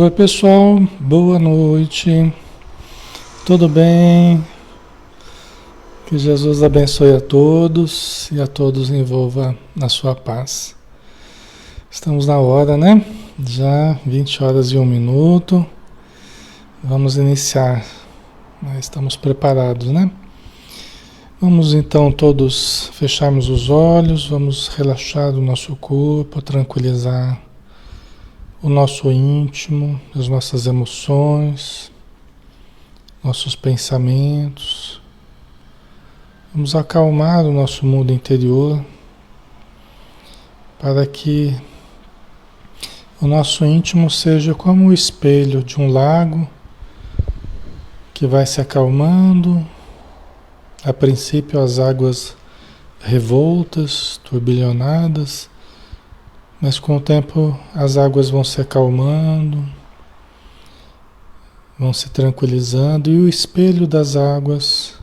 Oi, pessoal, boa noite, tudo bem? Que Jesus abençoe a todos e a todos envolva na sua paz. Estamos na hora, né? Já 20 horas e 1 minuto. Vamos iniciar, estamos preparados, né? Vamos então todos fecharmos os olhos, vamos relaxar o nosso corpo, tranquilizar o nosso íntimo, as nossas emoções, nossos pensamentos. Vamos acalmar o nosso mundo interior para que o nosso íntimo seja como o espelho de um lago que vai se acalmando. A princípio as águas revoltas, turbilhonadas, mas com o tempo as águas vão se acalmando, vão se tranquilizando e o espelho das águas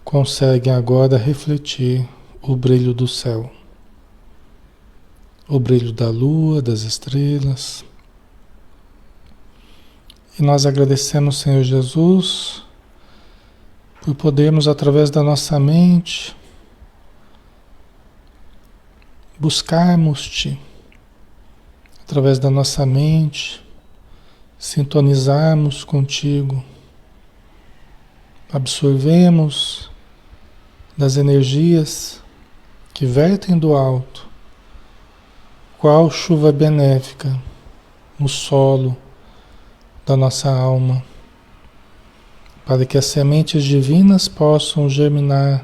consegue agora refletir o brilho do céu, o brilho da lua, das estrelas. E nós agradecemos, Senhor Jesus, por podermos, através da nossa mente, buscarmos-te, através da nossa mente, sintonizarmos contigo, absorvemos das energias que vertem do alto, qual chuva benéfica no solo da nossa alma, para que as sementes divinas possam germinar,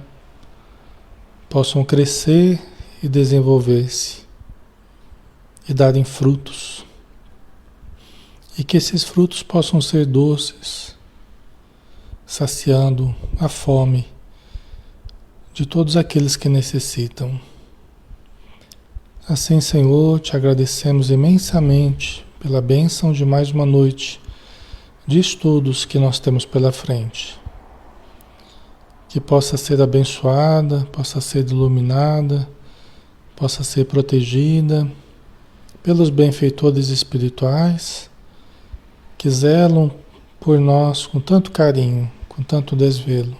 possam crescer e desenvolver-se e darem frutos. E que esses frutos possam ser doces, saciando a fome de todos aqueles que necessitam. Assim, Senhor, te agradecemos imensamente pela bênção de mais uma noite de estudos que nós temos pela frente. Que possa ser abençoada, possa ser iluminada, possa ser protegida pelos benfeitores espirituais que zelam por nós com tanto carinho, com tanto desvelo.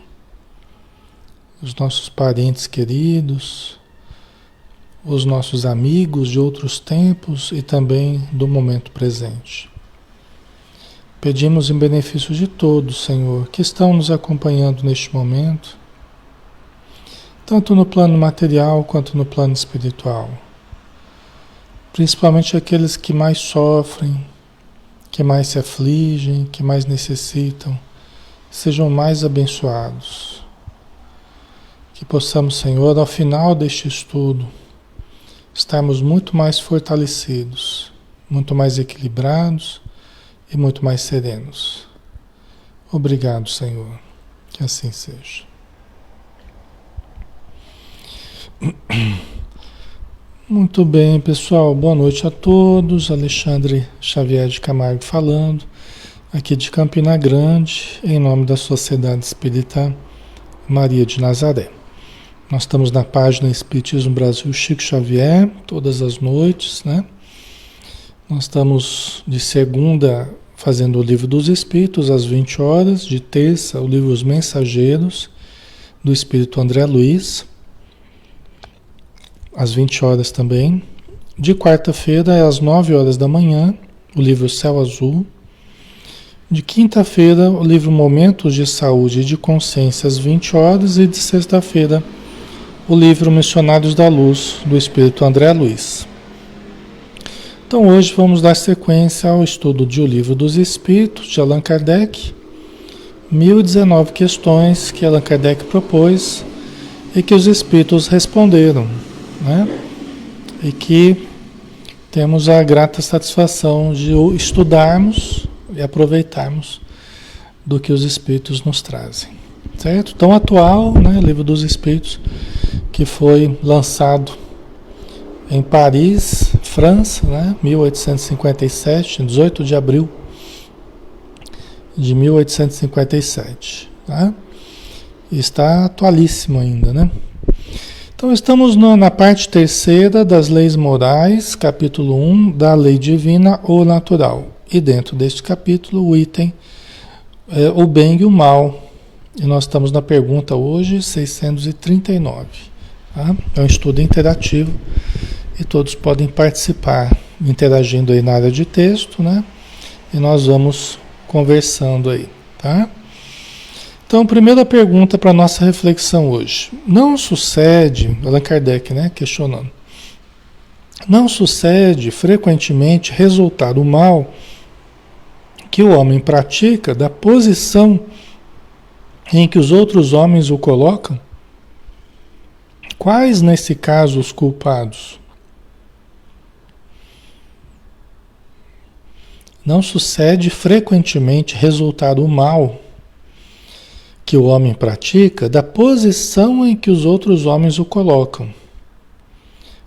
Os nossos parentes queridos, os nossos amigos de outros tempos e também do momento presente. Pedimos em benefício de todos, Senhor, que estão nos acompanhando neste momento, tanto no plano material quanto no plano espiritual. Principalmente aqueles que mais sofrem, que mais se afligem, que mais necessitam, sejam mais abençoados. Que possamos, Senhor, ao final deste estudo, estarmos muito mais fortalecidos, muito mais equilibrados e muito mais serenos. Obrigado, Senhor. Que assim seja. Muito bem, pessoal. Boa noite a todos. Alexandre Xavier de Camargo falando, aqui de Campina Grande, em nome da Sociedade Espírita Maria de Nazaré. Nós estamos na página Espiritismo Brasil Chico Xavier, todas as noites, né? Nós estamos de segunda fazendo o Livro dos Espíritos, às 20 horas, de terça, o livro Os Mensageiros, do Espírito André Luiz, às 20 horas também. De quarta-feira, é às 9 horas da manhã, o livro Céu Azul. De quinta-feira, o livro Momentos de Saúde e de Consciência, às 20 horas. E de sexta-feira, o livro Missionários da Luz, do Espírito André Luiz. Então hoje vamos dar sequência ao estudo de O Livro dos Espíritos, de Allan Kardec. 1019 questões que Allan Kardec propôs e que os Espíritos responderam, né? E que temos a grata satisfação de estudarmos e aproveitarmos do que os Espíritos nos trazem. Certo? Tão atual, né? Livro dos Espíritos, que foi lançado em Paris, França, né? 1857, 18 de abril de 1857. Tá? E está atualíssimo ainda, né? Então estamos na parte terceira das leis morais, capítulo 1, da lei divina ou natural. e dentro deste capítulo o item é o bem e o mal. E nós estamos na pergunta hoje 639. Tá? É um estudo interativo e todos podem participar, interagindo aí na área de texto, né? E nós vamos conversando aí, tá? Então, primeira pergunta para nossa reflexão hoje. Não sucede, Allan Kardec, né, questionando. Não sucede frequentemente resultar o mal que o homem pratica da posição em que os outros homens o colocam? Quais, nesse caso, os culpados? Não sucede frequentemente resultar o mal que o homem pratica da posição em que os outros homens o colocam.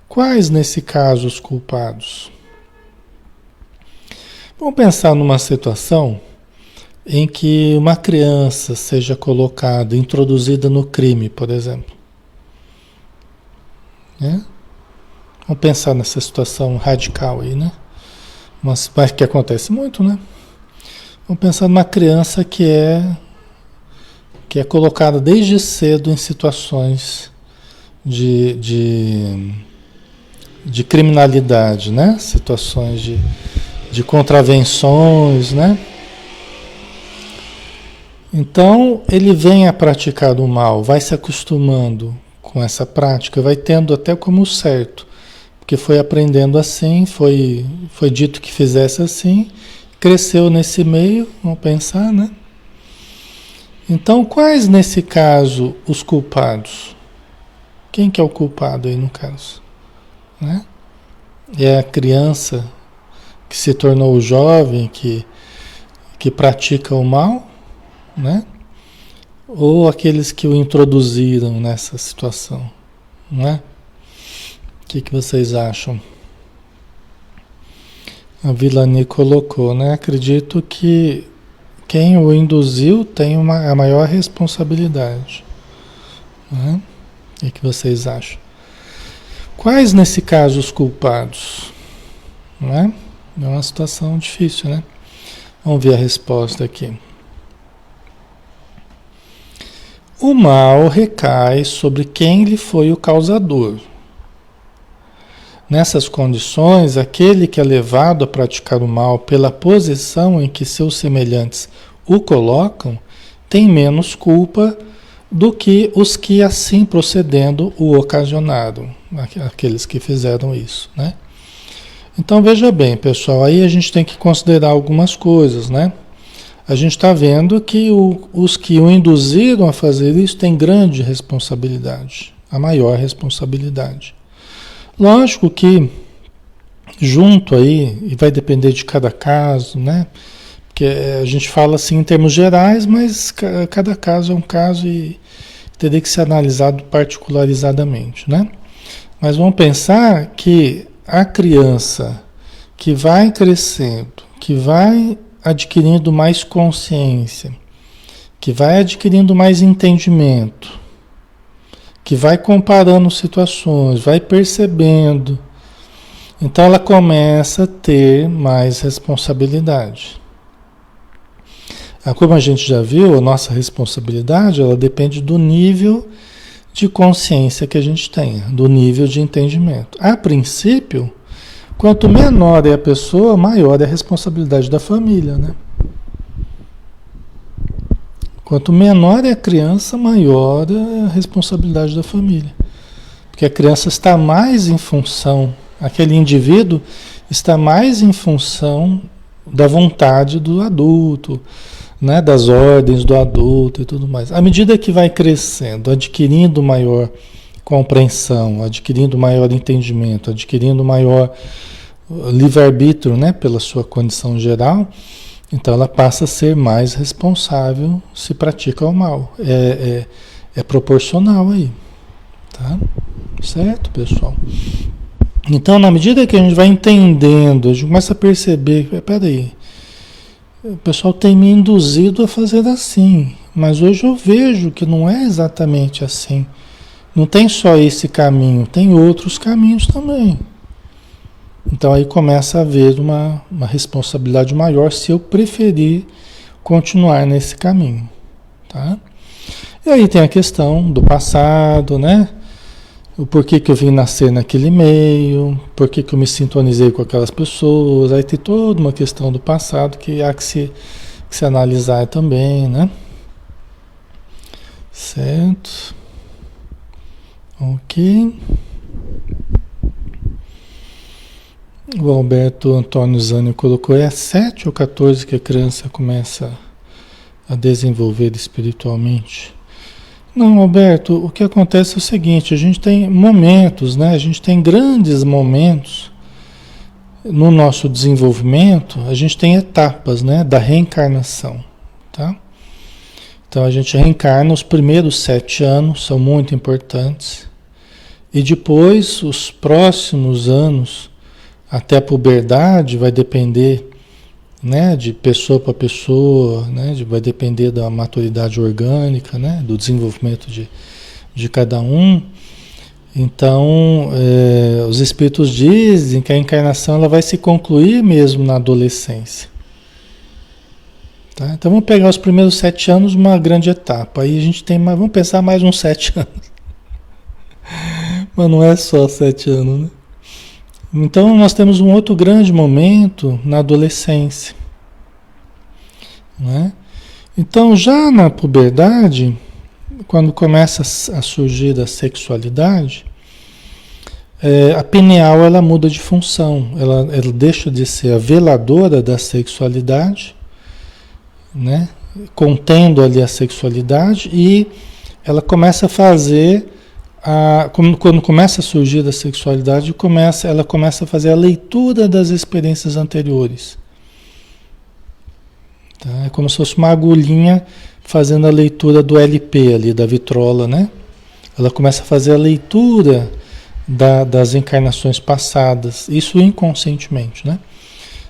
Quais, nesse caso, os culpados? Vamos pensar numa situação em que uma criança seja colocada, introduzida no crime, por exemplo. Né? Vamos pensar nessa situação radical aí, né? Mas que acontece muito, né? Vamos pensar numa criança que é colocada desde cedo em situações de criminalidade, né? Situações de contravenções, né? Então, ele vem a praticar o mal, vai se acostumando com essa prática, vai tendo até como certo, porque foi aprendendo assim, foi dito que fizesse assim, cresceu nesse meio, vamos pensar, né? Então, quais nesse caso os culpados? Quem que é o culpado aí no caso? Né? É a criança que se tornou jovem, que pratica o mal, né? Ou aqueles que o introduziram nessa situação, não é? O que vocês acham? A Vilani colocou, né? Acredito que quem o induziu tem a maior responsabilidade, né? O que vocês acham? Quais nesse caso os culpados? Não é? É uma situação difícil, né? Vamos ver a resposta aqui. O mal recai sobre quem lhe foi o causador. Nessas condições, aquele que é levado a praticar o mal pela posição em que seus semelhantes o colocam, tem menos culpa do que os que assim procedendo o ocasionaram, aqueles que fizeram isso, né? Então veja bem, pessoal, aí a gente tem que considerar algumas coisas, né? A gente está vendo que os que o induziram a fazer isso têm grande responsabilidade, a maior responsabilidade. Lógico que junto aí, e vai depender de cada caso, né? Porque a gente fala assim em termos gerais, mas cada caso é um caso e teria que ser analisado particularizadamente, né? Mas vamos pensar que a criança que vai crescendo, que vai adquirindo mais consciência, que vai adquirindo mais entendimento, que vai comparando situações, vai percebendo, então ela começa a ter mais responsabilidade. Como a gente já viu, a nossa responsabilidade, ela depende do nível de consciência que a gente tenha, do nível de entendimento. A princípio, quanto menor é a pessoa, maior é a responsabilidade da família, né? Quanto menor é a criança, maior é a responsabilidade da família. Porque a criança está mais em função, aquele indivíduo está mais em função da vontade do adulto, né, das ordens do adulto e tudo mais. À medida que vai crescendo, adquirindo maior compreensão, adquirindo maior entendimento, adquirindo maior livre-arbítrio, né, pela sua condição geral, então ela passa a ser mais responsável se pratica o mal. É proporcional aí, tá? Certo, pessoal? Então, na medida que a gente vai entendendo, a gente começa a perceber, peraí, o pessoal tem me induzido a fazer assim, mas hoje eu vejo que não é exatamente assim. Não tem só esse caminho, tem outros caminhos também. Então aí começa a haver uma responsabilidade maior se eu preferir continuar nesse caminho, tá? E aí tem a questão do passado, né? O porquê que eu vim nascer naquele meio, porquê que eu me sintonizei com aquelas pessoas, aí tem toda uma questão do passado que há que se analisar também, né? Certo. Ok. O Alberto Antônio Zani colocou, é 7 ou 14 que a criança começa a desenvolver espiritualmente? Não, Alberto, o que acontece é o seguinte, a gente tem momentos, né? A gente tem grandes momentos no nosso desenvolvimento, a gente tem etapas, né, da reencarnação, tá? Então a gente reencarna, os primeiros 7 anos são muito importantes, e depois os próximos anos, até a puberdade, vai depender, né, de pessoa para pessoa, né, vai depender da maturidade orgânica, né, do desenvolvimento de cada um. Então, os espíritos dizem que a encarnação ela vai se concluir mesmo na adolescência. Tá? Então vamos pegar os primeiros 7 anos, uma grande etapa. Aí a gente tem mais, vamos pensar mais uns 7 anos. Mas não é só 7 anos, né? Então nós temos um outro grande momento na adolescência, né? Então já na puberdade, quando começa a surgir a sexualidade, a pineal ela muda de função, ela deixa de ser a veladora da sexualidade, né? Contendo ali a sexualidade, e ela começa a fazer quando começa a surgir a sexualidade, ela começa a fazer a leitura das experiências anteriores. Tá? É como se fosse uma agulhinha fazendo a leitura do LP ali, da vitrola, né? Ela começa a fazer a leitura das encarnações passadas, isso inconscientemente, né?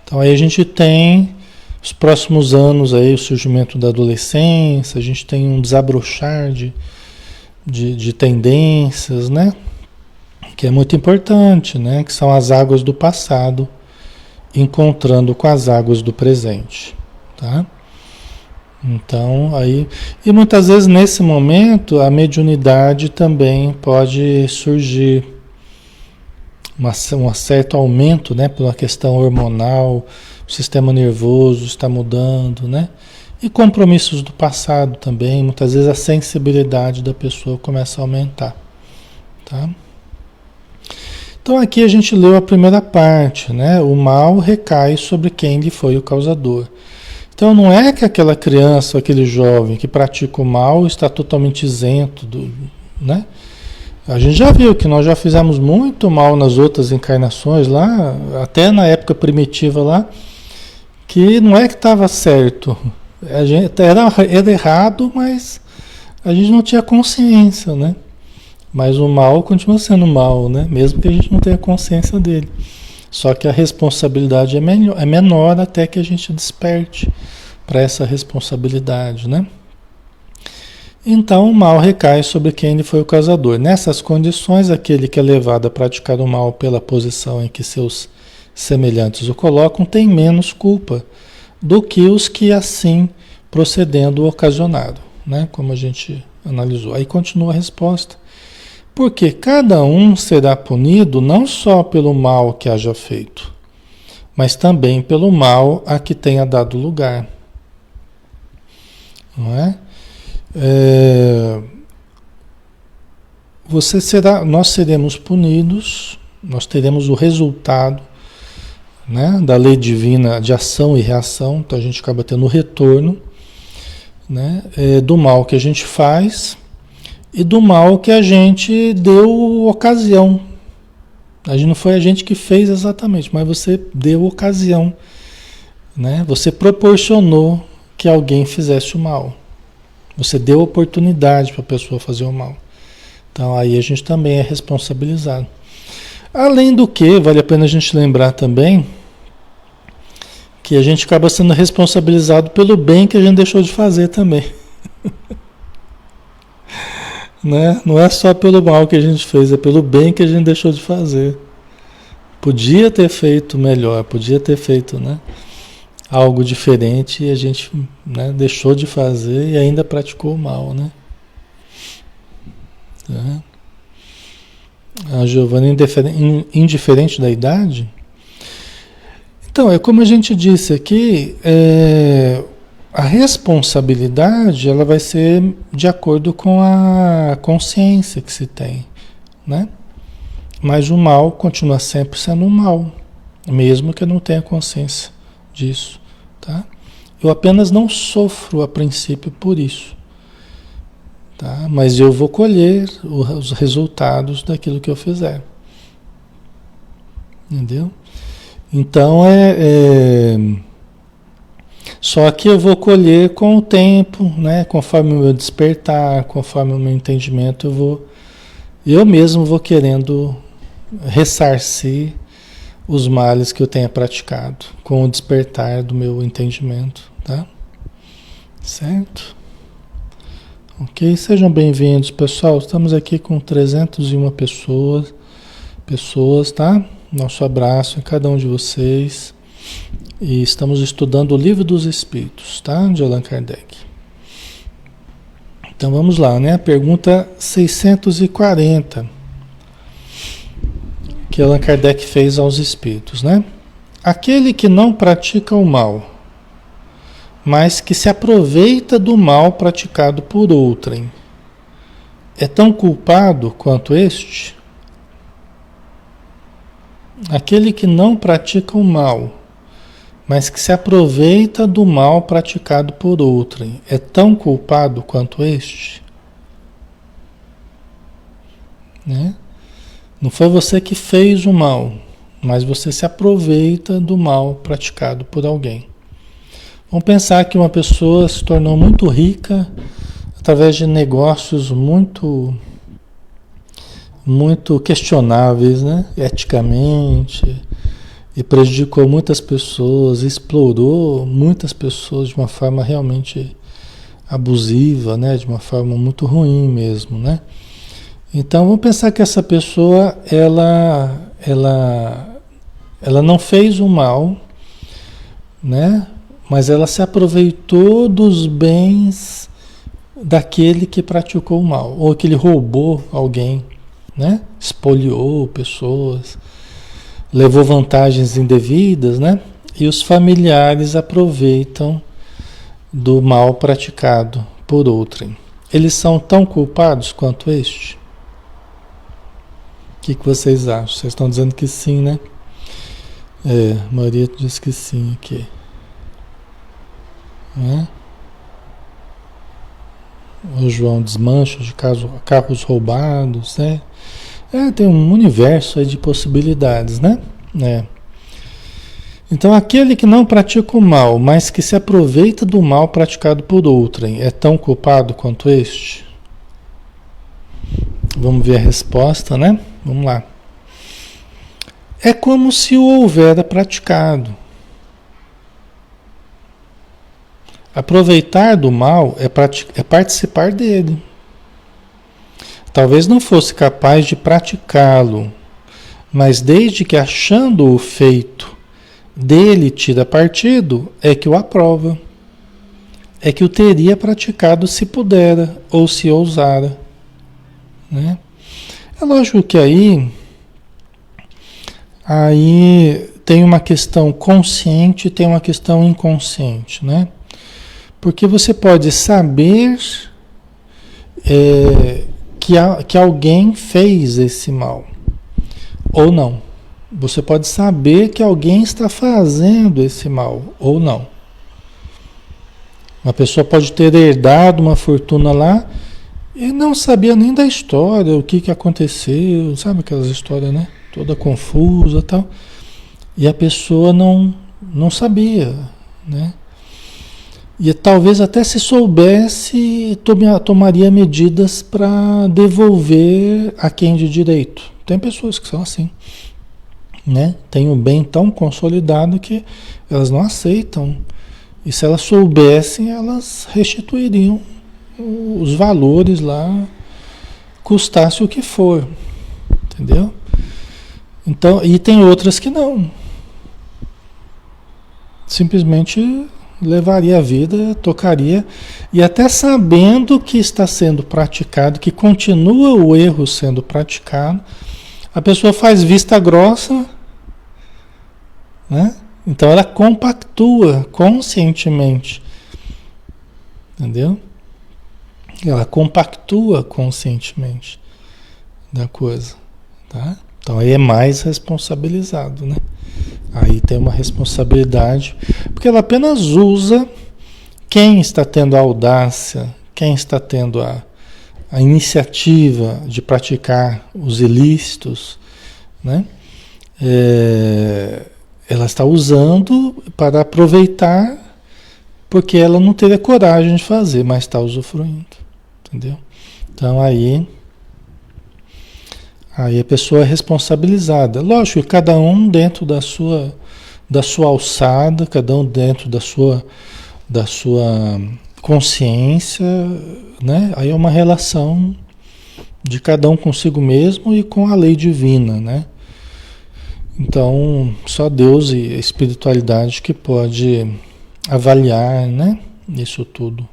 Então aí a gente tem os próximos anos aí, o surgimento da adolescência, a gente tem um desabrochar de tendências, né? Que é muito importante, né? Que são as águas do passado encontrando com as águas do presente, tá? Então, aí... E muitas vezes nesse momento a mediunidade também pode surgir um certo aumento, né? Pela questão hormonal, o sistema nervoso está mudando, né? E compromissos do passado também, muitas vezes a sensibilidade da pessoa começa a aumentar, tá? Então aqui a gente leu a primeira parte, né? O mal recai sobre quem lhe foi o causador. Então não é que aquela criança, aquele jovem que pratica o mal está totalmente isento né? A gente já viu que nós já fizemos muito mal nas outras encarnações lá, até na época primitiva lá, que não é que estava certo. A gente era errado, mas a gente não tinha consciência, né? Mas o mal continua sendo mal, né? Mesmo que a gente não tenha consciência dele. Só que a responsabilidade é menor até que a gente desperte para essa responsabilidade, né? Então o mal recai sobre quem lhe foi o causador. Nessas condições, aquele que é levado a praticar o mal pela posição em que seus semelhantes o colocam tem menos culpa do que os que assim procedendo ocasionado, né? Como a gente analisou. Aí continua a resposta. Porque cada um será punido não só pelo mal que haja feito, mas também pelo mal a que tenha dado lugar. Não é? Nós seremos punidos, nós teremos o resultado, né, da lei divina de ação e reação, então a gente acaba tendo o retorno, né, do mal que a gente faz e do mal que a gente deu ocasião. Não foi a gente que fez exatamente, mas você deu ocasião, né? Você proporcionou que alguém fizesse o mal. Você deu oportunidade para a pessoa fazer o mal. Então aí a gente também é responsabilizado. Além do que, vale a pena a gente lembrar também que a gente acaba sendo responsabilizado pelo bem que a gente deixou de fazer também. Né? Não é só pelo mal que a gente fez, é pelo bem que a gente deixou de fazer. Podia ter feito melhor, podia ter feito, né, algo diferente e a gente, né, deixou de fazer e ainda praticou o mal, né? Tá? A Giovana, indiferente da idade. Então, é como a gente disse aqui, a responsabilidade ela vai ser de acordo com a consciência que se tem, né? Mas o mal continua sempre sendo um mal, mesmo que eu não tenha consciência disso, tá? Eu apenas não sofro a princípio por isso, tá? Mas eu vou colher os resultados daquilo que eu fizer, entendeu? Então só que eu vou colher com o tempo, né? Conforme o meu despertar, conforme o meu entendimento, eu mesmo vou querendo ressarcir os males que eu tenha praticado com o despertar do meu entendimento, tá? Certo? Ok, sejam bem-vindos, pessoal. Estamos aqui com 301 pessoas, tá? Nosso abraço a cada um de vocês. E estamos estudando o Livro dos Espíritos, tá? De Allan Kardec. Então vamos lá, né? Pergunta 640, que Allan Kardec fez aos Espíritos, né? Aquele que não pratica o mal, mas que se aproveita do mal praticado por outrem, é tão culpado quanto este? Aquele que não pratica o mal, mas que se aproveita do mal praticado por outrem, é tão culpado quanto este? Né? Não foi você que fez o mal, mas você se aproveita do mal praticado por alguém. Vamos pensar que uma pessoa se tornou muito rica através de negócios muito questionáveis, né? Eticamente, e prejudicou muitas pessoas, explorou muitas pessoas de uma forma realmente abusiva, né? De uma forma muito ruim mesmo, né? Então vamos pensar que essa pessoa ela não fez o mal, né? Mas ela se aproveitou dos bens daquele que praticou o mal, ou que ele roubou alguém, né? Espoliou pessoas, levou vantagens indevidas, né? E os familiares aproveitam do mal praticado por outrem. Eles são tão culpados quanto este? O que vocês acham? Vocês estão dizendo que sim, né? Maria diz que sim aqui. Né? O João desmancha de carros roubados, né? Tem um universo aí de possibilidades, né? Então, aquele que não pratica o mal, mas que se aproveita do mal praticado por outrem, é tão culpado quanto este? Vamos ver a resposta, né? Vamos lá. É como se o houvera praticado. Aproveitar do mal é participar dele. Talvez não fosse capaz de praticá-lo, mas desde que achando-o feito, dele tira partido, é que o aprova. É que o teria praticado se pudera ou se ousara. Né? É lógico que aí tem uma questão consciente e tem uma questão inconsciente, né? Porque você pode saber que alguém fez esse mal, ou não. Você pode saber que alguém está fazendo esse mal, ou não. Uma pessoa pode ter herdado uma fortuna lá e não sabia nem da história, o que aconteceu, sabe aquelas histórias, né? Toda confusa e tal. E a pessoa não sabia, né? E talvez até se soubesse, tomaria medidas para devolver a quem de direito. Tem pessoas que são assim, né? Tem um bem tão consolidado que elas não aceitam. E se elas soubessem, elas restituiriam os valores lá, custasse o que for, entendeu? Então, e tem outras que não. Simplesmente levaria a vida, tocaria, e até sabendo que está sendo praticado, que continua o erro sendo praticado, a pessoa faz vista grossa, né? Então ela compactua conscientemente, entendeu? Ela compactua conscientemente da coisa, tá? Então aí é mais responsabilizado, né? Aí tem uma responsabilidade, porque ela apenas usa quem está tendo a audácia, quem está tendo a iniciativa de praticar os ilícitos, né? Ela está usando para aproveitar, porque ela não teve a coragem de fazer, mas está usufruindo, entendeu? Então aí a pessoa é responsabilizada. Lógico que cada um dentro da sua alçada, cada um dentro da sua consciência, né? Aí é uma relação de cada um consigo mesmo e com a lei divina, né? Então, só Deus e a espiritualidade que pode avaliar, né? Isso tudo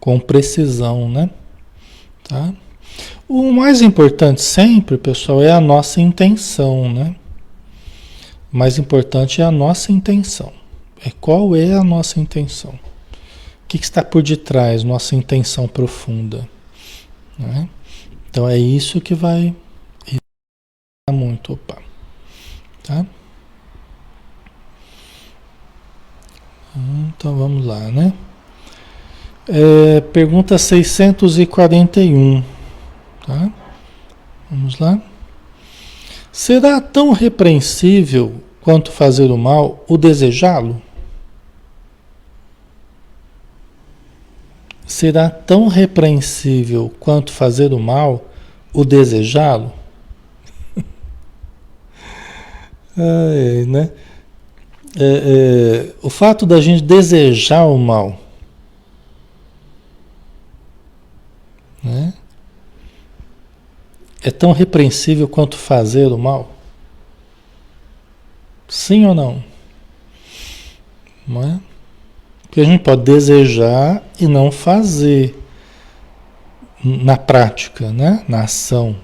com precisão, né? Tá? O mais importante sempre, pessoal, é a nossa intenção, né? O mais importante é a nossa intenção. Qual é a nossa intenção? O que está por detrás, nossa intenção profunda, né? Então é isso que vai muito, tá? Então vamos lá, né? Pergunta 641, tá? Vamos lá. Será tão repreensível quanto fazer o mal o desejá-lo? Será tão repreensível quanto fazer o mal o desejá-lo? Né? O fato da gente desejar o mal, né? É tão repreensível quanto fazer o mal? Sim ou não? Não é? Porque a gente pode desejar e não fazer na prática, né? Na ação.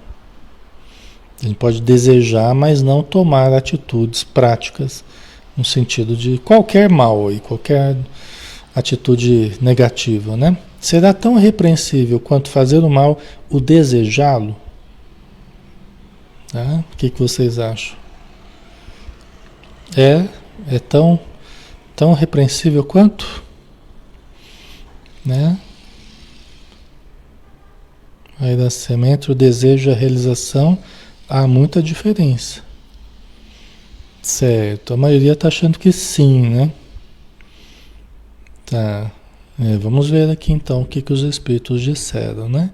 A gente pode desejar, mas não tomar atitudes práticas no sentido de qualquer mal e qualquer atitude negativa, né? Será tão repreensível quanto fazer o mal o desejá-lo? Tá? O que vocês acham? É tão repreensível quanto? Né? Aí da semente, o desejo e a realização, há muita diferença. Certo, a maioria está achando que sim, né? Tá. Vamos ver aqui então o que os espíritos disseram, né?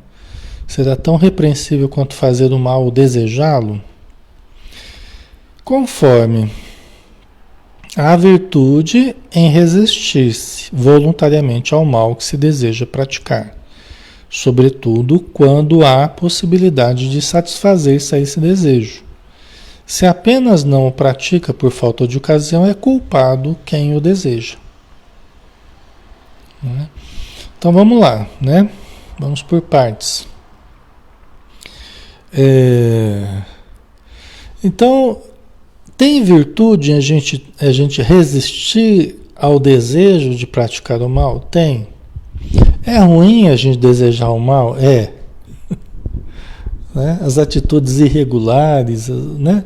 Será tão repreensível quanto fazer o mal ou desejá-lo? Conforme a virtude em resistir-se voluntariamente ao mal que se deseja praticar, sobretudo quando há possibilidade de satisfazer-se a esse desejo. Se apenas não o pratica por falta de ocasião, é culpado quem o deseja. Né? Então vamos lá, né? Vamos por partes. Então, tem virtude em a gente resistir ao desejo de praticar o mal? Tem. É ruim a gente desejar o mal? É. Né? As atitudes irregulares, né?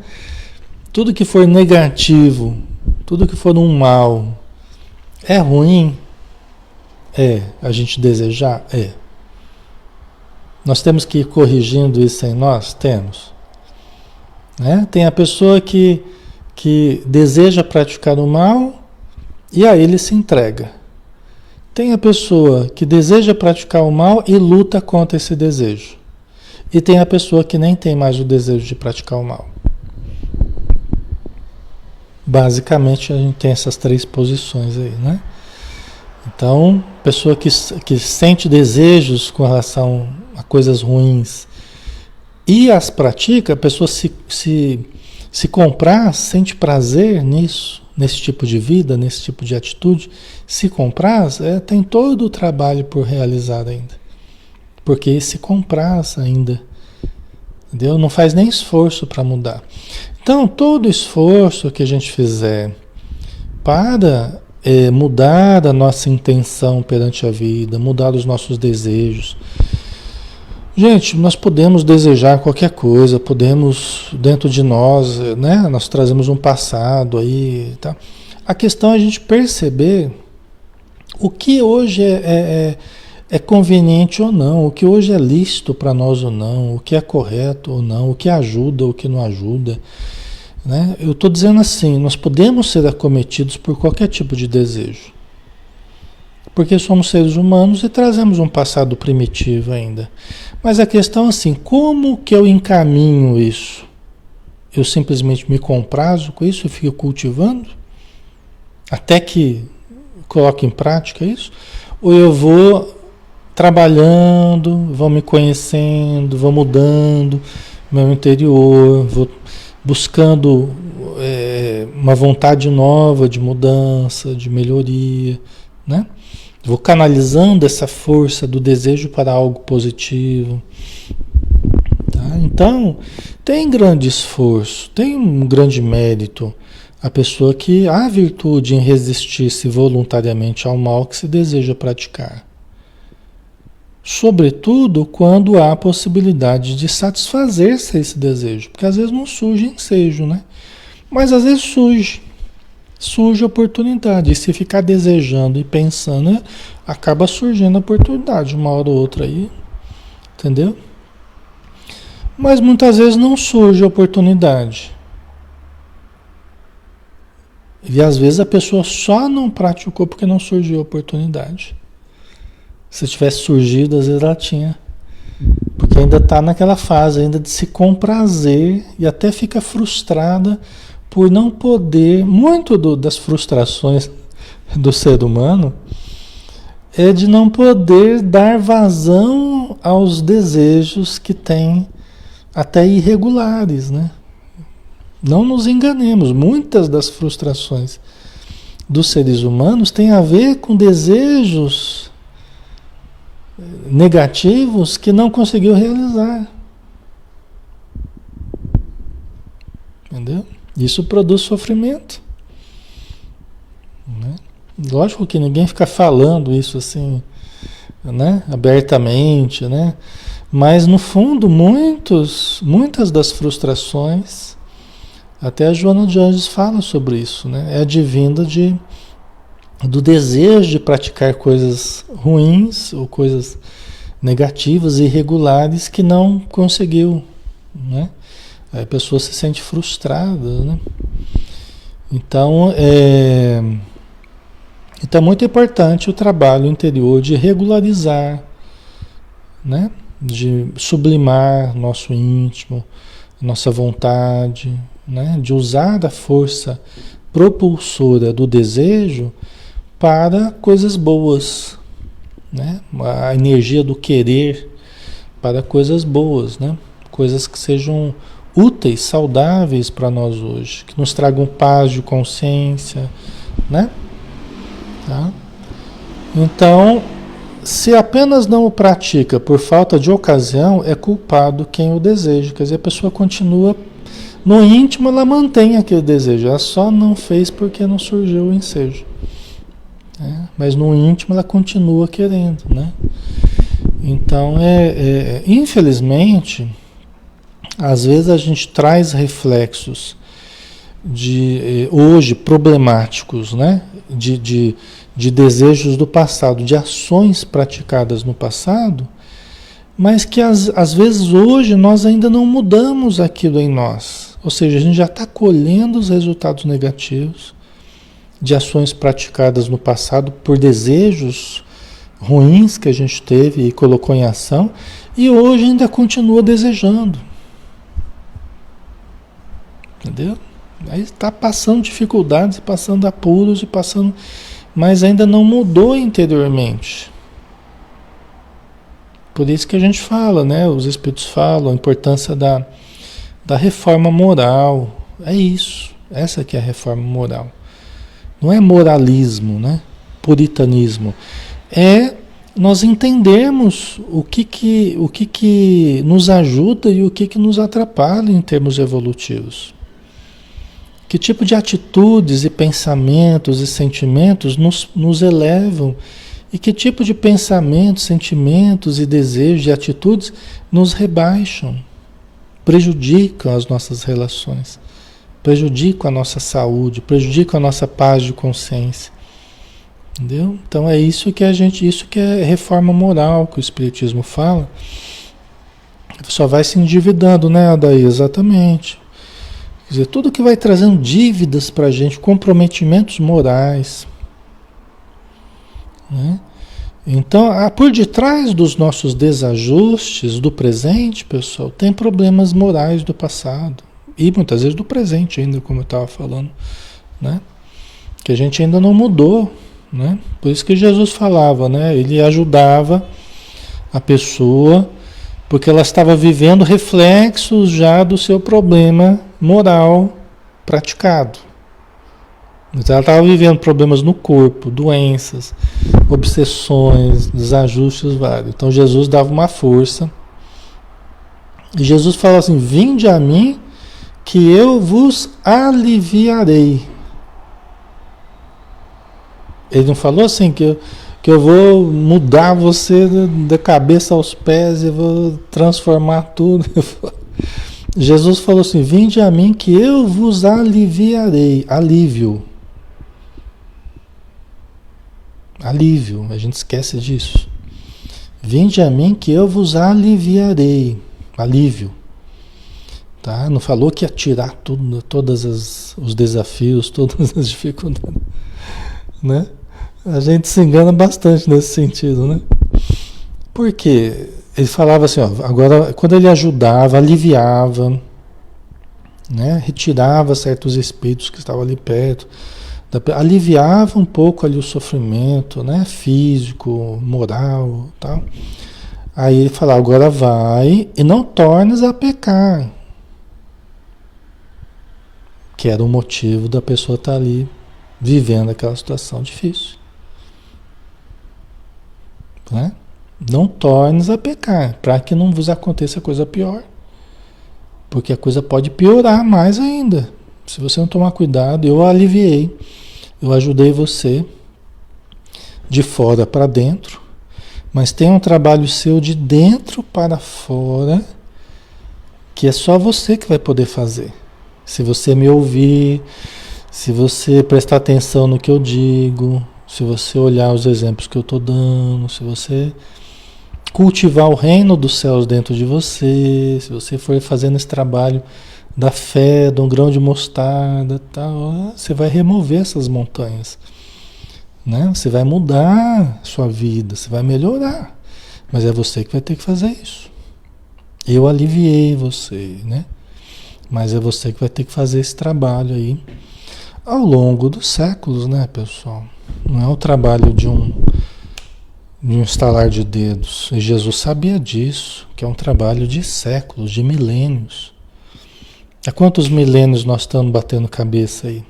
Tudo que for negativo, tudo que for um mal, é ruim? É. A gente desejar? É. Nós temos que ir corrigindo isso em nós? Temos. Né? Tem a pessoa que deseja praticar o mal e a ele se entrega. Tem a pessoa que deseja praticar o mal e luta contra esse desejo. E tem a pessoa que nem tem mais o desejo de praticar o mal. Basicamente a gente tem essas três posições aí, né? Então, pessoa que sente desejos com relação a coisas ruins e as pratica, a pessoa se Se comprar, sente prazer nisso, nesse tipo de vida, nesse tipo de atitude. Se comprar, tem todo o trabalho por realizar ainda. Porque se comprar ainda, entendeu? Não faz nem esforço para mudar. Então, todo esforço que a gente fizer para mudar a nossa intenção perante a vida, mudar os nossos desejos. Gente, nós podemos desejar qualquer coisa, podemos, dentro de nós, né? Nós trazemos um passado aí, tá? A questão é a gente perceber o que hoje é conveniente ou não, o que hoje é lícito para nós ou não, o que é correto ou não, o que ajuda ou o que não ajuda. Né? Eu estou dizendo assim, nós podemos ser acometidos por qualquer tipo de desejo. Porque somos seres humanos e trazemos um passado primitivo ainda. Mas a questão é assim, como que eu encaminho isso? Eu simplesmente me comprazo com isso e fico cultivando? Até que coloque em prática isso? Ou eu vou trabalhando, vou me conhecendo, vou mudando meu interior, vou buscando uma vontade nova de mudança, de melhoria, né? Vou canalizando essa força do desejo para algo positivo. Tá? Então, tem grande esforço, tem um grande mérito a pessoa que há virtude em resistir-se voluntariamente ao mal que se deseja praticar. Sobretudo quando há a possibilidade de satisfazer-se esse desejo. Porque às vezes não surge ensejo, né? Mas às vezes surge a oportunidade. E se ficar desejando e pensando, acaba surgindo a oportunidade, uma hora ou outra aí. Entendeu? Mas muitas vezes não surge a oportunidade. E às vezes a pessoa só não praticou porque não surgiu a oportunidade. Se tivesse surgido, às vezes ela tinha. Porque ainda está naquela fase ainda de se comprazer e até fica frustrada por não poder. Muito das frustrações do ser humano é de não poder dar vazão aos desejos que tem, até irregulares, né? Não nos enganemos, muitas das frustrações dos seres humanos têm a ver com desejos negativos que não conseguiu realizar. Entendeu? Isso produz sofrimento. Né? Lógico que ninguém fica falando isso assim, né? Abertamente, né? Mas no fundo, muitas das frustrações, até a Joana de Anjos fala sobre isso, né? É advinda do desejo de praticar coisas ruins ou coisas negativas e irregulares que não conseguiu, né? Aí a pessoa se sente frustrada, né? Então, então é muito importante o trabalho interior de regularizar, né? De sublimar nosso íntimo, nossa vontade, né? De usar a força propulsora do desejo para coisas boas, né? A energia do querer para coisas boas, né? Coisas que sejam úteis, saudáveis para nós hoje, que nos tragam paz de consciência, né? Tá? Então, se apenas não o pratica por falta de ocasião, é culpado quem o deseja. Quer dizer, a pessoa continua, no íntimo ela mantém aquele desejo, ela só não fez porque não surgiu o ensejo. Mas no íntimo ela continua querendo, né? Então, infelizmente, às vezes a gente traz reflexos hoje problemáticos, né? De desejos do passado, de ações praticadas no passado, mas que às vezes hoje nós ainda não mudamos aquilo em nós. Ou seja, a gente já está colhendo os resultados negativos de ações praticadas no passado por desejos ruins que a gente teve e colocou em ação, e hoje ainda continua desejando. Entendeu? Aí está passando dificuldades, passando apuros, mas ainda não mudou interiormente. Por isso que a gente fala, né? Os espíritos falam a importância da reforma moral, É isso. Essa que é a reforma moral. Não é moralismo, né? Puritanismo. É nós entendermos o que nos ajuda e o que nos atrapalha em termos evolutivos. Que tipo de atitudes e pensamentos e sentimentos nos elevam e que tipo de pensamentos, sentimentos e desejos e atitudes nos rebaixam, prejudicam as nossas relações, prejudicam a nossa saúde, prejudicam a nossa paz de consciência. Entendeu? Então é isso que é reforma moral que o Espiritismo fala. Só vai se endividando, né, Adair? Exatamente. Quer dizer, tudo que vai trazendo dívidas para a gente, comprometimentos morais. Né? Então, por detrás dos nossos desajustes do presente, pessoal, tem problemas morais do passado. E muitas vezes do presente ainda, como eu estava falando. Né? Que a gente ainda não mudou. Né? Por isso que Jesus falava, né? Ele ajudava a pessoa, porque ela estava vivendo reflexos já do seu problema moral praticado. Então ela estava vivendo problemas no corpo, doenças, obsessões, desajustes vários. Então Jesus dava uma força. E Jesus fala assim: vinde a mim que eu vos aliviarei. Ele não falou assim que eu vou mudar você da cabeça aos pés e vou transformar tudo. Jesus falou assim: vinde a mim que eu vos aliviarei. Alívio. Alívio, a gente esquece disso. Vinde a mim que eu vos aliviarei. Alívio. Tá? Não falou que ia tirar tudo, todos os desafios, todas as dificuldades. Né? A gente se engana bastante nesse sentido, né? Porque ele falava assim, ó, agora quando ele ajudava, aliviava, né? Retirava certos espíritos que estavam ali perto, aliviava um pouco ali o sofrimento, né? Físico, moral, tal. Aí ele falava, agora vai e não tornes a pecar, que era o motivo da pessoa estar ali vivendo aquela situação difícil. Né? Não tornes a pecar, para que não vos aconteça coisa pior. Porque a coisa pode piorar mais ainda. Se você não tomar cuidado, eu aliviei, eu ajudei você de fora para dentro, mas tem um trabalho seu de dentro para fora, que é só você que vai poder fazer. Se você me ouvir, se você prestar atenção no que eu digo, se você olhar os exemplos que eu estou dando, se você cultivar o reino dos céus dentro de você, se você for fazendo esse trabalho da fé, de um grão de mostarda, tal, você vai remover essas montanhas. Né? Você vai mudar a sua vida, você vai melhorar. Mas é você que vai ter que fazer isso. Eu aliviei você, né? Mas é você que vai ter que fazer esse trabalho aí ao longo dos séculos, né, pessoal? Não é o trabalho de um estalar de dedos. E Jesus sabia disso, que é um trabalho de séculos, de milênios. Há quantos milênios nós estamos batendo cabeça aí?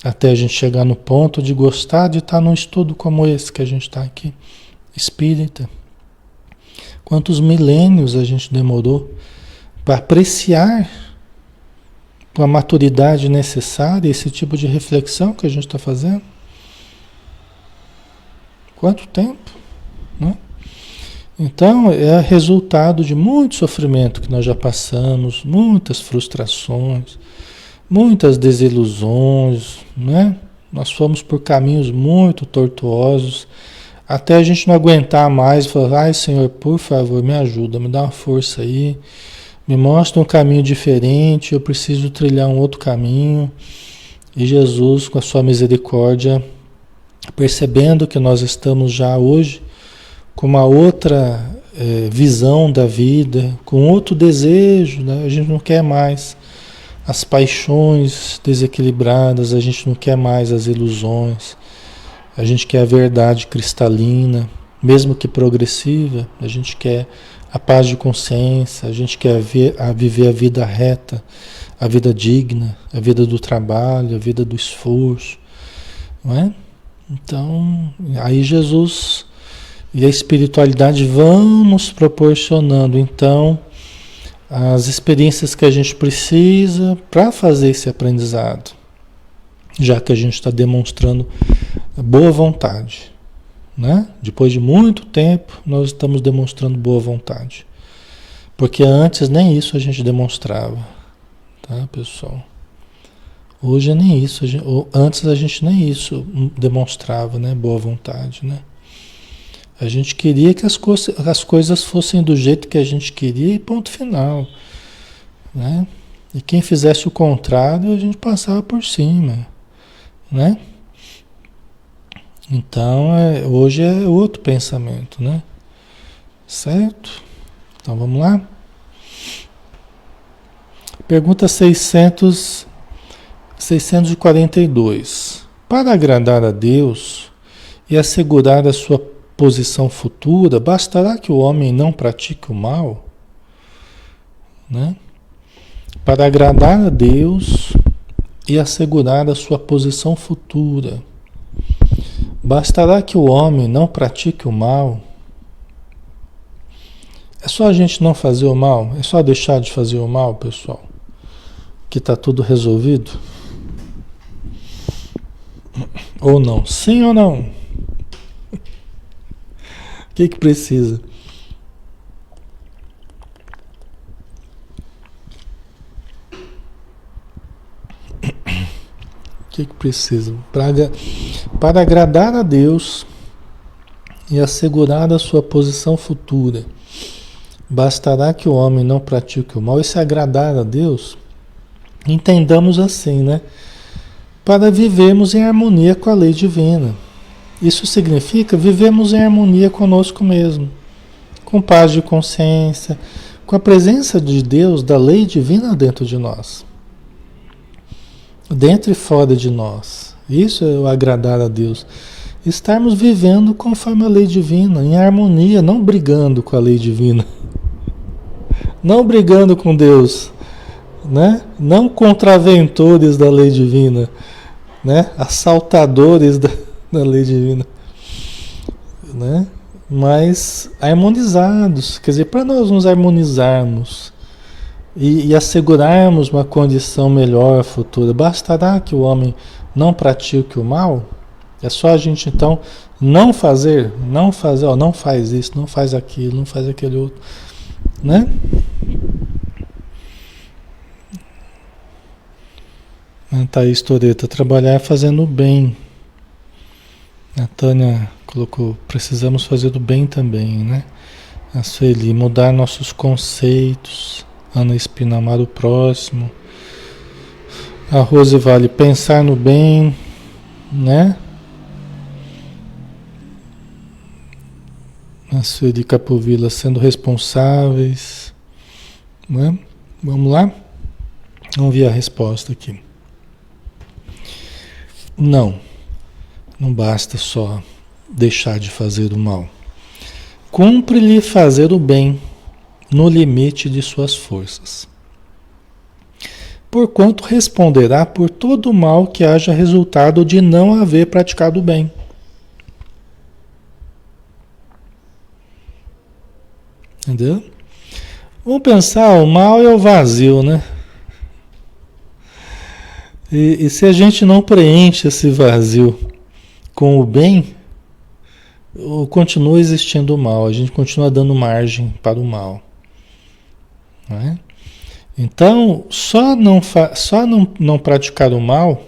Até a gente chegar no ponto de gostar de estar num estudo como esse que a gente está aqui, espírita. Quantos milênios a gente demorou para apreciar com a maturidade necessária esse tipo de reflexão que a gente está fazendo? Quanto tempo? Né? Então, é resultado de muito sofrimento que nós já passamos, muitas frustrações, muitas desilusões, né? Nós fomos por caminhos muito tortuosos, até a gente não aguentar mais e falar, ai Senhor, por favor, me ajuda, me dá uma força aí, me mostra um caminho diferente, eu preciso trilhar um outro caminho. E Jesus, com a sua misericórdia, percebendo que nós estamos já hoje com uma outra visão da vida, com outro desejo, né? A gente não quer mais as paixões desequilibradas, a gente não quer mais as ilusões, a gente quer a verdade cristalina, mesmo que progressiva, a gente quer a paz de consciência, a gente quer viver a vida reta, a vida digna, a vida do trabalho, a vida do esforço, não é? Então, aí Jesus e a espiritualidade vão nos proporcionando, então, as experiências que a gente precisa para fazer esse aprendizado, já que a gente está demonstrando boa vontade, né? Depois de muito tempo, nós estamos demonstrando boa vontade. Porque antes nem isso a gente demonstrava, tá, pessoal? Hoje nem isso, antes a gente nem isso demonstrava, né? Boa vontade, né? A gente queria que as coisas fossem do jeito que a gente queria e ponto final, né? E quem fizesse o contrário, a gente passava por cima, né? Então, hoje é outro pensamento, né? Certo? Então, vamos lá? Pergunta 642. Para agradar a Deus e assegurar a sua posição futura, bastará que o homem não pratique o mal? Né? Para agradar a Deus e assegurar a sua posição futura, bastará que o homem não pratique o mal? É só a gente não fazer o mal? É só deixar de fazer o mal, pessoal? Que está tudo resolvido? Ou não? Sim ou não? O que precisa? O que precisa? Para agradar a Deus e assegurar a sua posição futura, bastará que o homem não pratique o mal. E se agradar a Deus, entendamos assim, né? Para vivermos em harmonia com a lei divina. Isso significa vivemos em harmonia conosco mesmo, com paz de consciência, com a presença de Deus, da lei divina dentro de nós, dentro e fora de nós. Isso é o agradar a Deus. Estarmos vivendo conforme a lei divina, em harmonia, não brigando com a lei divina, não brigando com Deus, né? Não contraventores da lei divina, né? Assaltadores da lei divina, né? Mas harmonizados, quer dizer, para nós nos harmonizarmos e assegurarmos uma condição melhor futura, bastará que o homem não pratique o mal? É só a gente então não fazer, ó, não faz isso, não faz aquilo, não faz aquele outro, né? Thaís Toreta, trabalhar fazendo o bem. A Tânia colocou, precisamos fazer o bem também, né? A Sueli, mudar nossos conceitos. Ana Espina, amar o próximo. A Rose Vale, pensar no bem, né? A Sueli Capovilla, sendo responsáveis, né? Vamos lá? Vamos ver a resposta aqui. Não basta só deixar de fazer o mal. Cumpre-lhe fazer o bem no limite de suas forças. Porquanto responderá por todo o mal que haja resultado de não haver praticado o bem. Entendeu? Vamos pensar, o mal é o vazio, né? E se a gente não preenche esse vazio com o bem, continua existindo o mal, a gente continua dando margem para o mal. Não é? Então, só não praticar o mal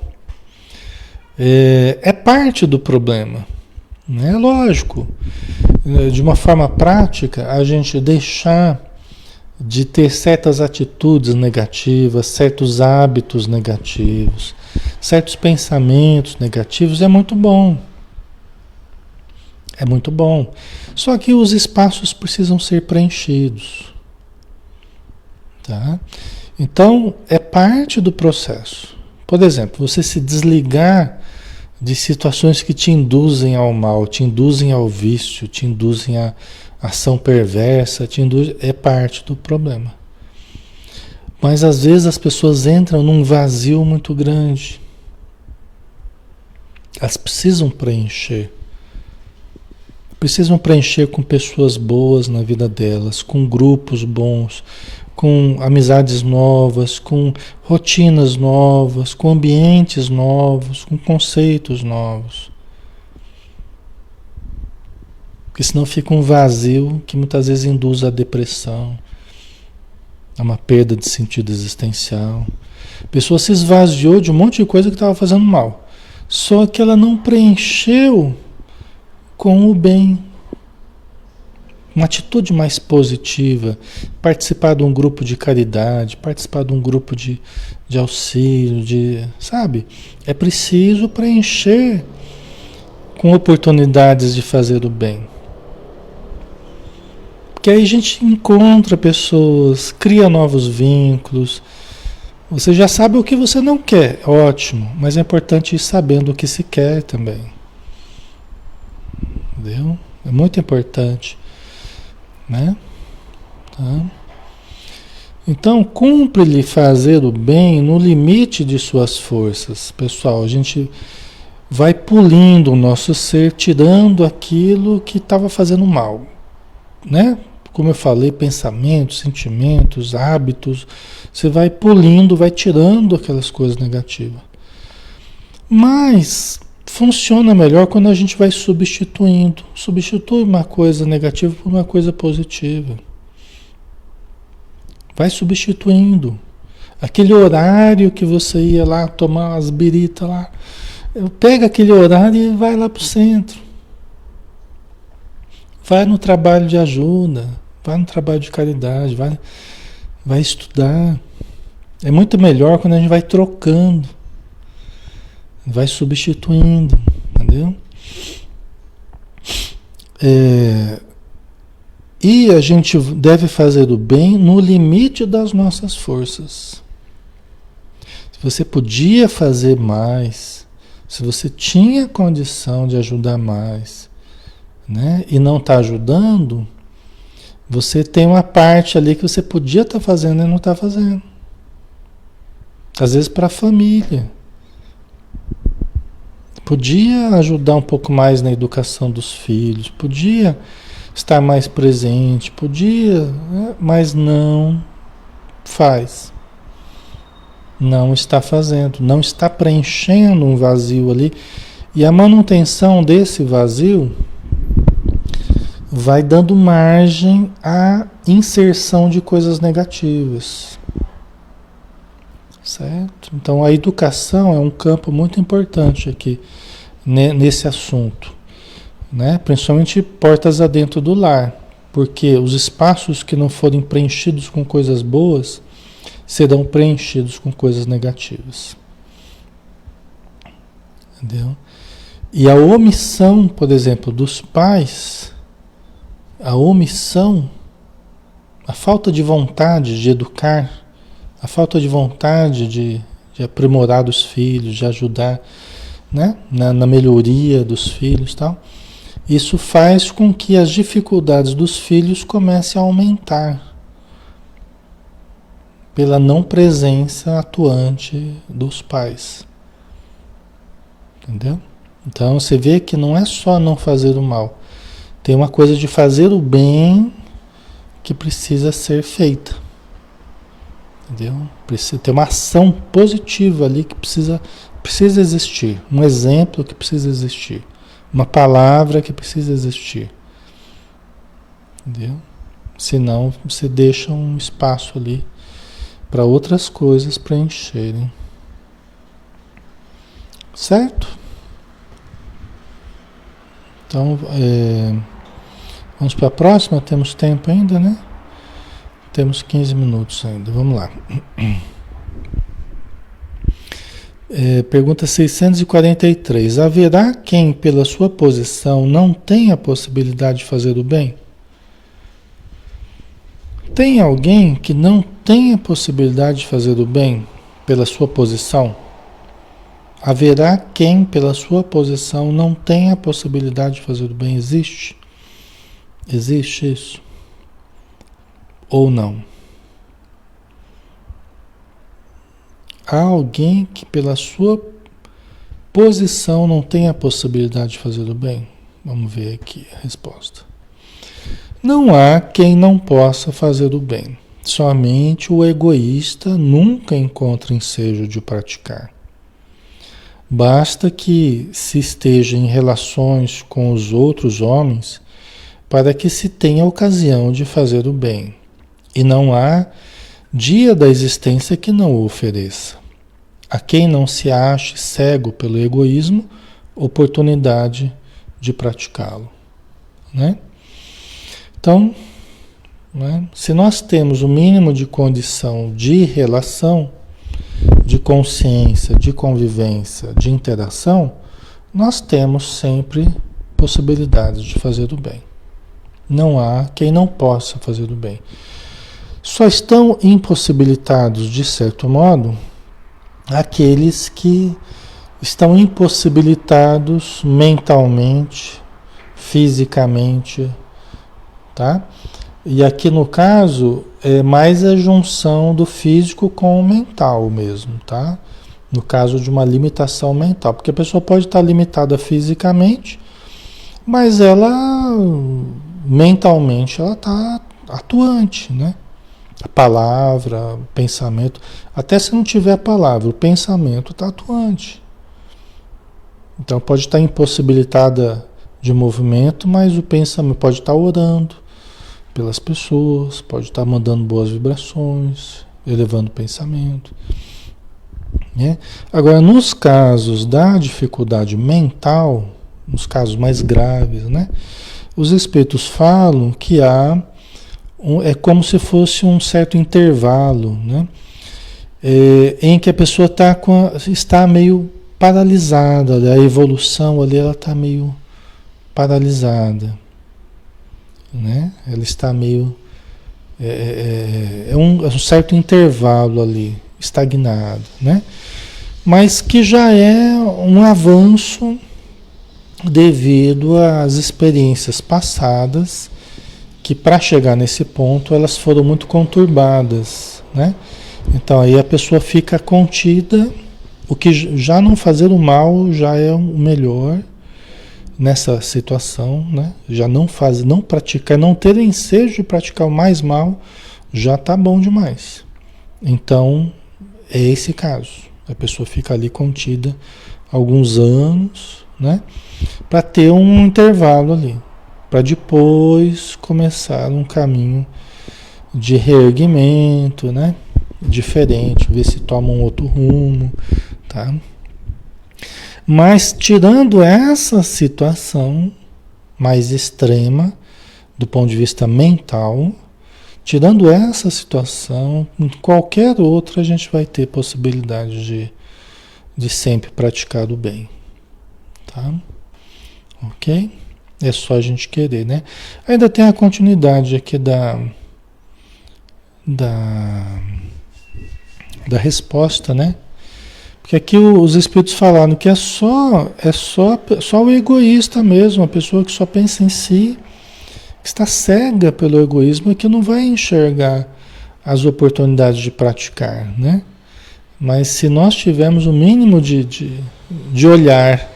é parte do problema. É lógico, de uma forma prática, a gente deixar de ter certas atitudes negativas, certos hábitos negativos, certos pensamentos negativos é muito bom. É muito bom. Só que os espaços precisam ser preenchidos. Tá? Então, é parte do processo. Por exemplo, você se desligar de situações que te induzem ao mal, te induzem ao vício, te induzem a ação perversa, é parte do problema. Mas às vezes as pessoas entram num vazio muito grande. Elas precisam preencher. Precisam preencher com pessoas boas na vida delas, com grupos bons, com amizades novas, com rotinas novas, com ambientes novos, com conceitos novos. Porque senão fica um vazio que muitas vezes induz à depressão, a uma perda de sentido existencial. A pessoa se esvaziou de um monte de coisa que estava fazendo mal. Só que ela não preencheu com o bem. Uma atitude mais positiva, participar de um grupo de caridade, participar de um grupo de auxílio, sabe? É preciso preencher com oportunidades de fazer o bem. Porque aí a gente encontra pessoas, cria novos vínculos. Você já sabe o que você não quer, ótimo, mas é importante ir sabendo o que se quer também. Entendeu? É muito importante, né? Tá? Então, cumpre-lhe fazer o bem no limite de suas forças. Pessoal, a gente vai pulindo o nosso ser, tirando aquilo que estava fazendo mal, né? Como eu falei, pensamentos, sentimentos, hábitos, você vai pulindo, vai tirando aquelas coisas negativas. Mas funciona melhor quando a gente vai substituindo. Substitui uma coisa negativa por uma coisa positiva. Vai substituindo. Aquele horário que você ia lá tomar as biritas lá, pega aquele horário e vai lá para o centro. Vai no trabalho de ajuda, vai no trabalho de caridade, vai estudar. É muito melhor quando a gente vai trocando, vai substituindo, entendeu? E a gente deve fazer o bem no limite das nossas forças. Se você podia fazer mais, se você tinha condição de ajudar mais, né, e não está ajudando, você tem uma parte ali que você podia estar fazendo e não está fazendo. Às vezes para a família. Podia ajudar um pouco mais na educação dos filhos, podia estar mais presente, podia, né, mas não faz. Não está fazendo, não está preenchendo um vazio ali. E a manutenção desse vazio vai dando margem à inserção de coisas negativas. Certo? Então a educação é um campo muito importante aqui, nesse assunto, né? Principalmente portas adentro do lar, porque os espaços que não forem preenchidos com coisas boas serão preenchidos com coisas negativas. Entendeu? E a omissão, por exemplo, dos pais, a omissão, a falta de vontade de educar, a falta de vontade de aprimorar os filhos, de ajudar, né, na melhoria dos filhos e tal, isso faz com que as dificuldades dos filhos comecem a aumentar pela não presença atuante dos pais. Entendeu? Então você vê que não é só não fazer o mal. Tem uma coisa de fazer o bem que precisa ser feita. Entendeu? Precisa ter uma ação positiva ali que precisa existir. Um exemplo que precisa existir. Uma palavra que precisa existir. Entendeu? Senão você deixa um espaço ali para outras coisas preencherem. Certo? Então, vamos para a próxima? Temos tempo ainda, né? Temos 15 minutos ainda. Vamos lá. Pergunta 643. Haverá quem, pela sua posição, não tenha a possibilidade de fazer o bem? Tem alguém que não tem a possibilidade de fazer o bem pela sua posição? Haverá quem, pela sua posição, não tenha a possibilidade de fazer o bem? Existe? Existe isso? Ou não? há alguém que pela sua posição não tem a possibilidade de fazer o bem? Vamos ver aqui a resposta. Não há quem não possa fazer o bem. Somente o egoísta nunca encontra ensejo de praticar. Basta que se esteja em relações com os outros homens para que se tenha ocasião de fazer o bem. E não há dia da existência que não o ofereça. A quem não se ache cego pelo egoísmo, oportunidade de praticá-lo. Né? Então, né, se nós temos o mínimo de condição de relação, de consciência, de convivência, de interação, nós temos sempre possibilidades de fazer o bem. Não há quem não possa fazer o bem. Só estão impossibilitados, de certo modo, aqueles que estão impossibilitados mentalmente, fisicamente, tá? E aqui no caso é mais a junção do físico com o mental mesmo, tá? No caso de uma limitação mental, porque a pessoa pode estar limitada fisicamente, mas ela mentalmente ela está atuante, né? A palavra, o pensamento, até se não tiver a palavra, o pensamento está atuante. Então pode estar impossibilitada de movimento, mas o pensamento pode estar orando pelas pessoas, pode estar mandando boas vibrações, elevando o pensamento. Né? Agora, nos casos da dificuldade mental, nos casos mais graves, né? Os espíritos falam que é como se fosse um certo intervalo, né? Em que a pessoa está meio paralisada, a evolução ali ela está meio paralisada. Né? Ela está meio um certo intervalo ali, estagnado, né? Mas que já é um avanço devido às experiências passadas, que para chegar nesse ponto elas foram muito conturbadas, né? Então aí a pessoa fica contida, o que já não fazer o mal já é o melhor nessa situação, né? Já não praticar, não ter ensejo de praticar o mais mal, já está bom demais. Então, é esse caso. A pessoa fica ali contida alguns anos, né? Para ter um intervalo ali, para depois começar um caminho de reerguimento, né? Diferente, ver se toma um outro rumo, tá? Mas tirando essa situação mais extrema, do ponto de vista mental, tirando essa situação, em qualquer outra a gente vai ter possibilidade de sempre praticar o bem. Tá? Ok? É só a gente querer, né? Ainda tem a continuidade aqui da resposta, né? Porque aqui os espíritos falaram que é só o egoísta mesmo, a pessoa que só pensa em si, que está cega pelo egoísmo e que não vai enxergar as oportunidades de praticar, né? Mas se nós tivermos o mínimo de olhar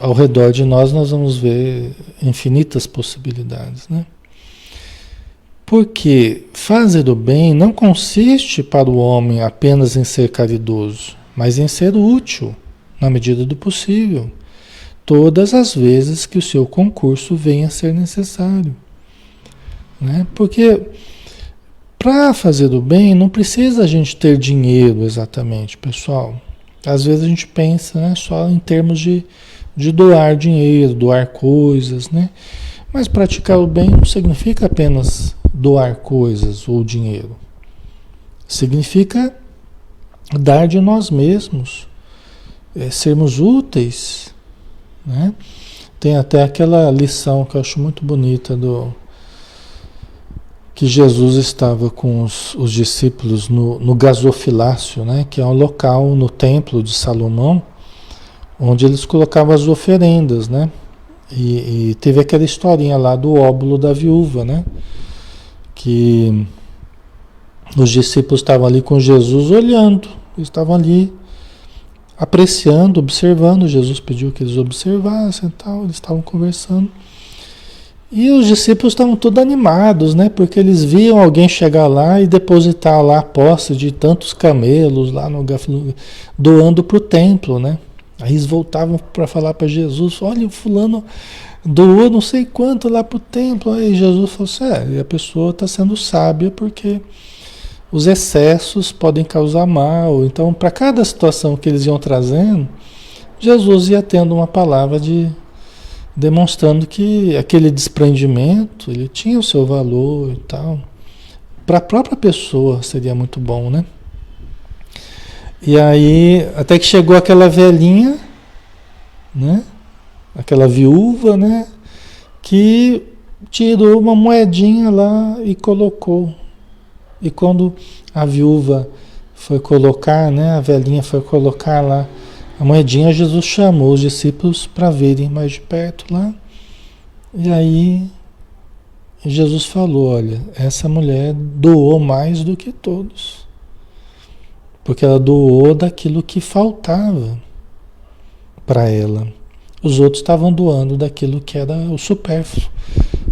ao redor de nós, nós vamos ver infinitas possibilidades, né? Porque fazer o bem não consiste para o homem apenas em ser caridoso, mas em ser útil, na medida do possível, todas as vezes que o seu concurso venha a ser necessário. Né? Porque para fazer o bem não precisa a gente ter dinheiro exatamente, pessoal. Às vezes a gente pensa, né, só em termos de doar dinheiro, doar coisas, né? Mas praticar o bem não significa apenas doar coisas ou dinheiro. Significa dar de nós mesmos, sermos úteis, né? Tem até aquela lição que eu acho muito bonita que Jesus estava com os discípulos no gasofilácio, né? Que é um local no templo de Salomão, onde eles colocavam as oferendas, né? E teve aquela historinha lá do óbolo da viúva, né? Que os discípulos estavam ali com Jesus olhando Eles estavam ali apreciando, observando. Jesus pediu que eles observassem e tal. Eles estavam conversando. E os discípulos estavam todos animados, né? Porque eles viam alguém chegar lá e depositar lá a posse de tantos camelos lá no doando para o templo, né? Aí eles voltavam para falar para Jesus: olha, o fulano doou não sei quanto lá para o templo. Aí Jesus falou assim: a pessoa está sendo sábia porque os excessos podem causar mal. Então, para cada situação que eles iam trazendo, Jesus ia tendo uma palavra demonstrando que aquele desprendimento, ele tinha o seu valor e tal. Para a própria pessoa seria muito bom, né? E aí, até que chegou aquela velhinha, né? Aquela viúva, né? Que tirou uma moedinha lá e colocou. E quando a viúva foi colocar, né? A velhinha foi colocar lá a moedinha, Jesus chamou os discípulos para verem mais de perto lá. E aí Jesus falou: olha, essa mulher doou mais do que todos. Porque ela doou daquilo que faltava para ela. Os outros estavam doando daquilo que era o supérfluo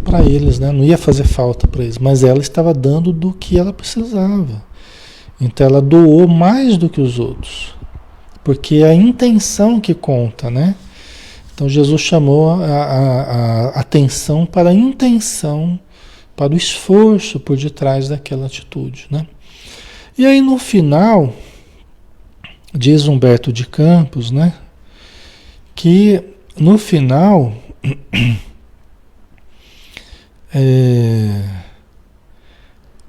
para eles, né? Não ia fazer falta para eles, mas ela estava dando do que ela precisava. Então ela doou mais do que os outros. Porque é a intenção que conta, né? Então Jesus chamou a atenção para a intenção, para o esforço por detrás daquela atitude, né? E aí no final, diz Humberto de Campos, né? Que no final,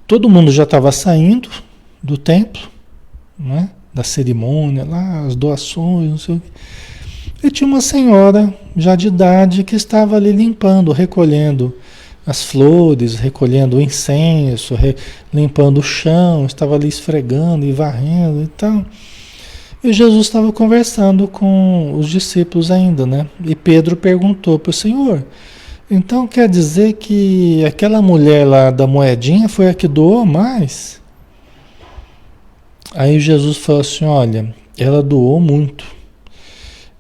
todo mundo já estava saindo do templo, né? Da cerimônia lá, as doações, não sei o quê. E tinha uma senhora já de idade que estava ali limpando, recolhendo as flores, recolhendo o incenso, limpando o chão, estava ali esfregando e varrendo e tal. E Jesus estava conversando com os discípulos ainda, né? E Pedro perguntou para o Senhor: então quer dizer que aquela mulher lá da moedinha foi a que doou mais? Aí Jesus falou assim: olha, ela doou muito,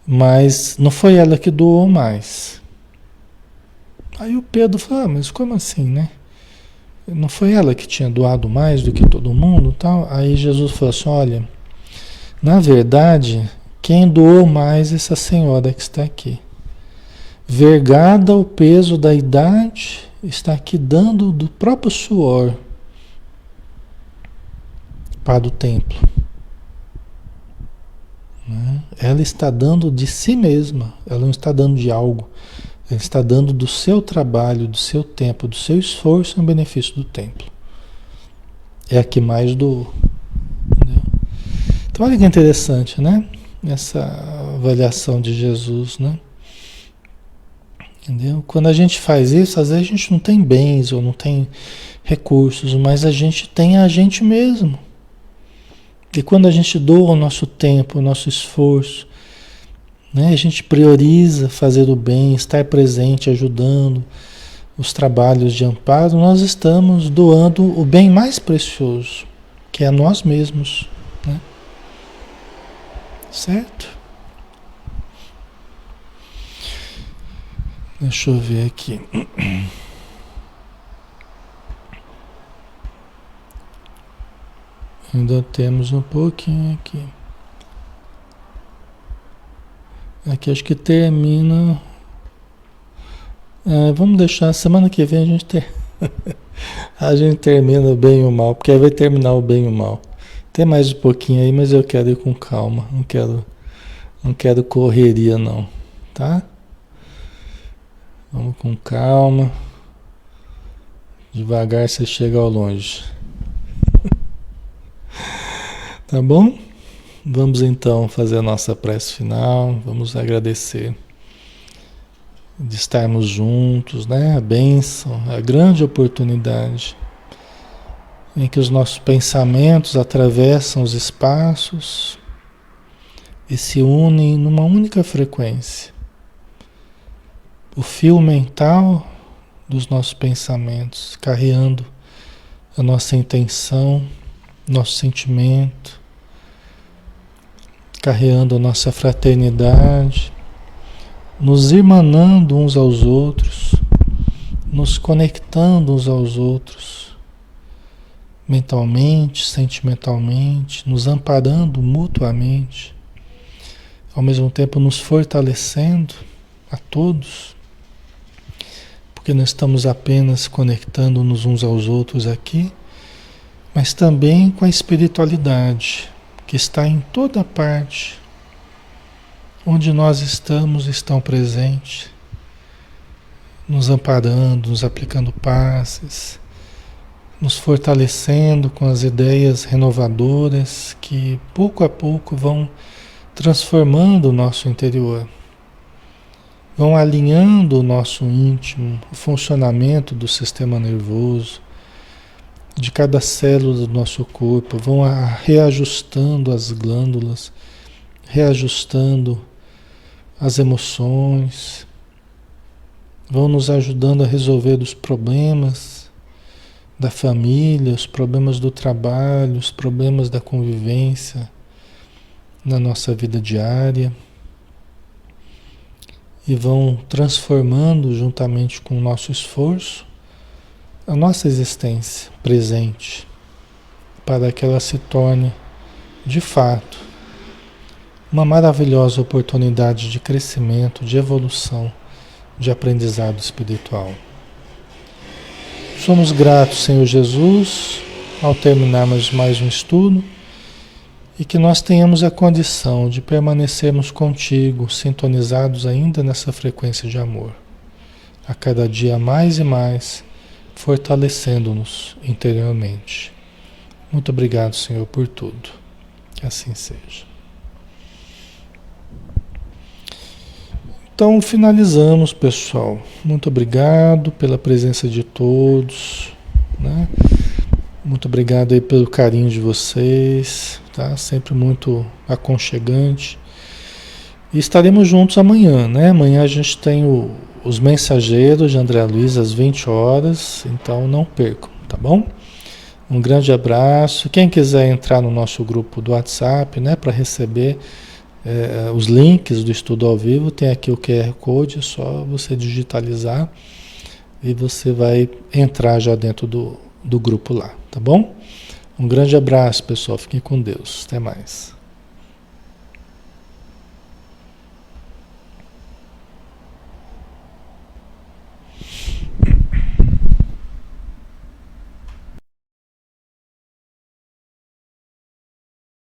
mas não foi ela que doou mais. Aí o Pedro falou: mas como assim, né? Não foi ela que tinha doado mais do que todo mundo, tal? Aí Jesus falou assim: olha, na verdade, quem doou mais é essa senhora que está aqui. Vergada o peso da idade, está aqui dando do próprio suor para o templo. Né? Ela está dando de si mesma, ela não está dando de algo, ela está dando do seu trabalho, do seu tempo, do seu esforço em benefício do templo. É a que mais doou. Entendeu? Então olha que interessante, né? Essa avaliação de Jesus, né? Entendeu? Quando a gente faz isso, às vezes a gente não tem bens ou não tem recursos, mas a gente tem a gente mesmo. E quando a gente doa o nosso tempo, o nosso esforço, né, a gente prioriza fazer o bem, estar presente, ajudando os trabalhos de amparo, nós estamos doando o bem mais precioso, que é nós mesmos. Né? Certo? Deixa eu ver aqui. Ainda temos um pouquinho aqui. Aqui acho que termina. Vamos deixar semana que vem a gente termina o bem e o mal, porque aí vai terminar o bem e o mal. Tem mais um pouquinho aí, mas eu quero ir com calma. Não quero correria não, tá? Vamos com calma. Devagar você chega ao longe. Tá bom? Vamos então fazer a nossa prece final. Vamos agradecer de estarmos juntos, né? A bênção, a grande oportunidade em que os nossos pensamentos atravessam os espaços e se unem numa única frequência. O fio mental dos nossos pensamentos, carreando a nossa intenção, nosso sentimento, carreando a nossa fraternidade, nos irmanando uns aos outros, nos conectando uns aos outros, mentalmente, sentimentalmente, nos amparando mutuamente, ao mesmo tempo nos fortalecendo a todos, porque não estamos apenas conectando-nos uns aos outros aqui, mas também com a espiritualidade que está em toda parte. Onde nós estamos, estão presentes, nos amparando, nos aplicando passes, nos fortalecendo com as ideias renovadoras que pouco a pouco vão transformando o nosso interior, vão alinhando o nosso íntimo, o funcionamento do sistema nervoso, de cada célula do nosso corpo, vão reajustando as glândulas, reajustando as emoções, vão nos ajudando a resolver os problemas da família, os problemas do trabalho, os problemas da convivência na nossa vida diária e vão transformando juntamente com o nosso esforço a nossa existência presente para que ela se torne de fato uma maravilhosa oportunidade de crescimento, de evolução, de aprendizado espiritual. Somos gratos, Senhor Jesus, ao terminarmos mais um estudo e que nós tenhamos a condição de permanecermos contigo, sintonizados ainda nessa frequência de amor, a cada dia mais e mais, fortalecendo-nos interiormente. Muito obrigado, Senhor, por tudo. Que assim seja. Então, finalizamos, pessoal. Muito obrigado pela presença de todos, né? Muito obrigado aí pelo carinho de vocês, tá? Sempre muito aconchegante. E estaremos juntos amanhã, né? Amanhã a gente tem os Mensageiros de André Luiz às 20 horas, então não percam, tá bom? Um grande abraço. Quem quiser entrar no nosso grupo do WhatsApp, né, para receber os links do estudo ao vivo, tem aqui o QR Code, é só você digitalizar e você vai entrar já dentro do grupo lá, tá bom? Um grande abraço, pessoal. Fiquem com Deus. Até mais.